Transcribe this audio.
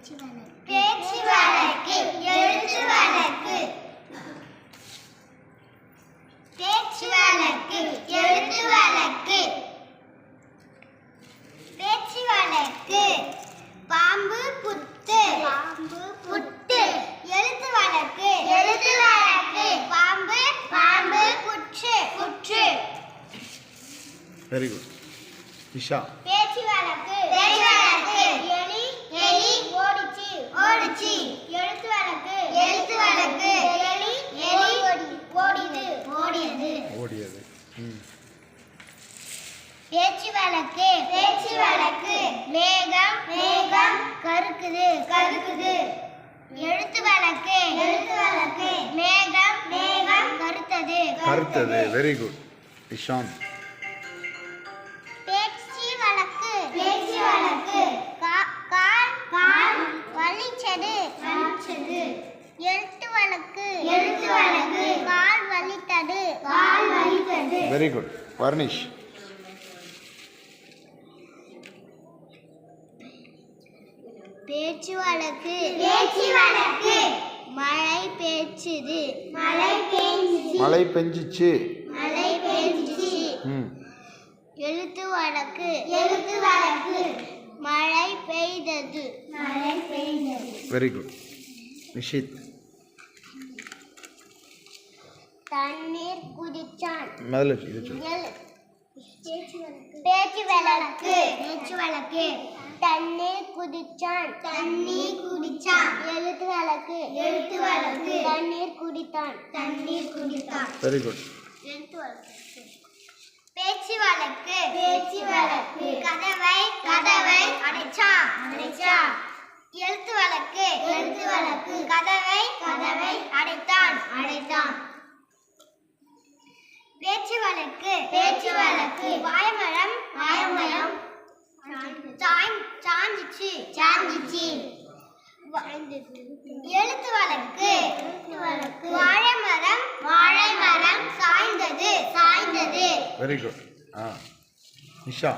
பேச்சு வழக்கு எழுத்து வழக்கு பேச்சு வழக்கு எழுத்து வழக்கு பேச்சு வழக்கு பாம்பு புத்து புட்டு எழுத்து வழக்கு பாம்பு பாம்பு புற்று புற்று வெரி குட் இஷா பேச்சு வழக்கு எலி எலி ஓடிச்சு ஓடிச்சு எழுத்து வழக்கு எலி எலி ஓடியது ஓடியது பேச்சு வழக்கு மேகம் மேகம் கருக்குது எழுத்து வழக்கு மேகம் மேகம் கருத்தது வெரி குட் இஷான் பேச்சு வழக்கு கால் வலிச்சது எழுத்து வழக்கு கால் வலித்தது வெரி குட் வர்னிஷ் பேச்சு வழக்கு மழை பெய்ச்சுது மழை பெஞ்சிச்சு எழுத்து வழக்கு மழை பெய்தது வெரி குட் நிஷித் தண்ணீர் குடிச்சான் முதல்ல இது சொல்லு பேச்சு வழக்கு தண்ணீர் குடிச்சான் எழுத்து வழக்கு தண்ணீர் குடித்தான் வெரி குட் எழுத்து வழக்கு பேச்சு வழக்கு கதவை அடைச்சான் எழுத்து வழக்கு கதவை அடைத்தான் பேச்சு வழக்கு வாழைமரம் சாஞ்சிச்சு எழுத்து வழக்கு வாழைமரம் சாய்ந்தது வெரி குட் நிஷா